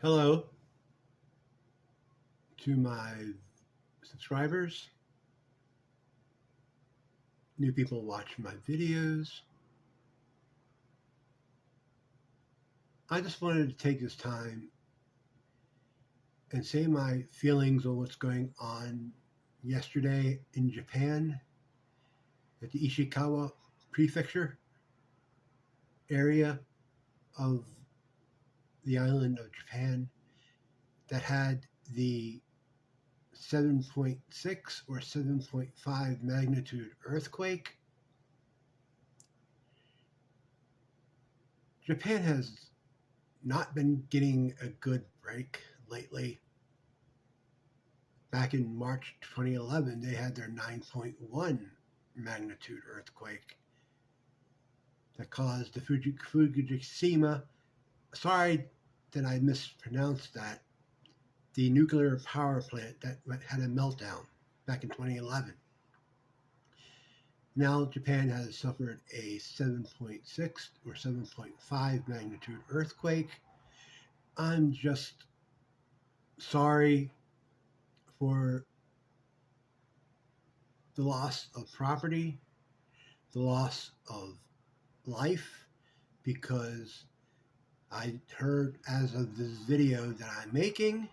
Hello to my subscribers, new people watching my videos. I just wanted to take this time and say my feelings on what's going on yesterday in Japan at the Ishikawa Prefecture area of the island of Japan that had the 7.6 or 7.5 magnitude earthquake. Japan has not been getting a good break lately. Back in March 2011, they had their 9.1 magnitude earthquake that caused the Fukushima. Sorry that I mispronounced that. The nuclear power plant that had a meltdown back in 2011. Now Japan has suffered a 7.6 or 7.5 magnitude earthquake. I'm just sorry for the loss of property, the loss of life, because I heard, as of this video that I'm making,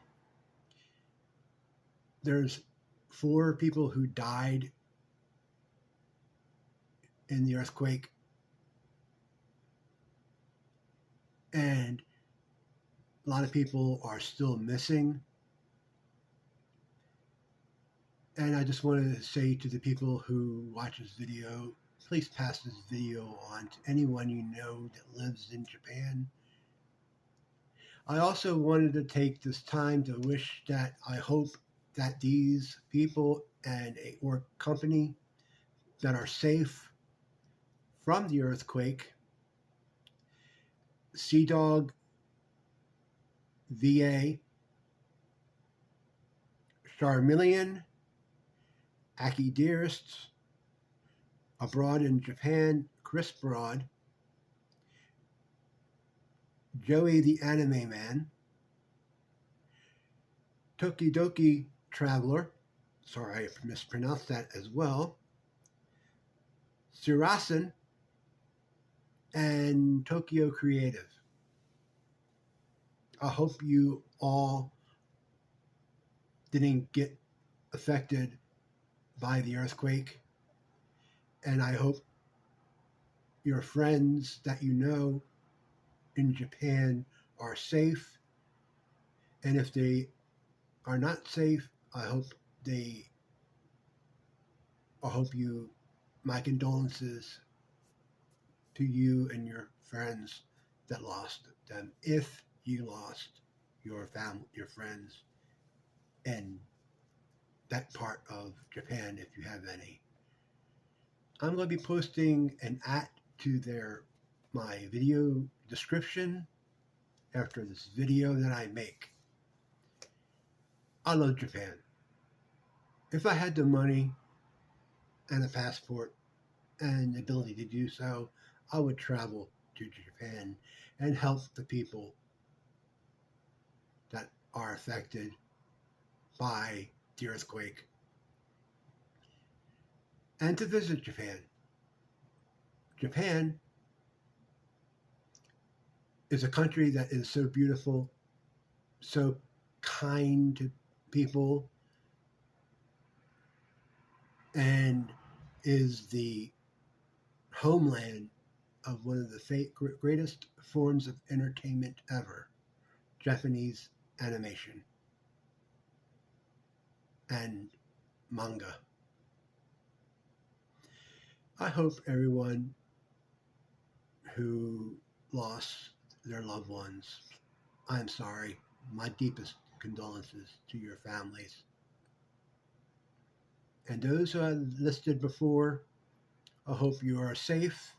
there's 4 people who died in the earthquake, and a lot of people are still missing. And I just wanted to say to the people who watch this video, please pass this video on to anyone you know that lives in Japan. I also wanted to take this time to wish that I hope that these people or company that are safe from the earthquake, Sea Dog VA, Charmeleon, Aki Dearest, Abroad in Japan, Chris Broad, Joey the Anime Man, Tokidoki Traveler, sorry I mispronounced that as well, Surasan, and Tokyo Creative. I hope you all didn't get affected by the earthquake, and I hope your friends that you know in Japan are safe, and if they are not safe, I hope my condolences to you and your friends that lost them, if you lost your family, your friends, in that part of Japan, if you have any. I'm going to be posting an to my video description after this video that I make. I love Japan. If I had the money and a passport and the ability to do so, I would travel to Japan and help the people that are affected by the earthquake, and to visit Japan. Japan is a country that is so beautiful, so kind to people, and is the homeland of one of the greatest forms of entertainment ever, Japanese animation and manga. I hope everyone who lost their loved ones, I'm sorry. My deepest condolences to your families. And those who I listed before, I hope you are safe.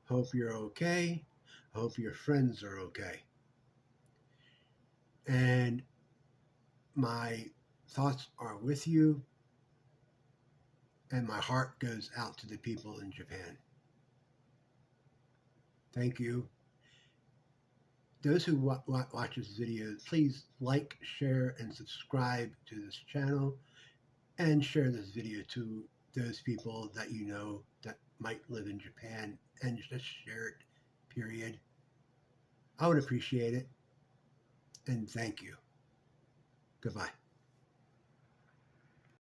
Hope you're okay. Hope your friends are okay. And my thoughts are with you, and my heart goes out to the people in Japan. Thank you. those who watch this video, please like, share, and subscribe to this channel, and share this video to those people that you know that might live in Japan, and just share it, period. I would appreciate it, and thank you. Goodbye.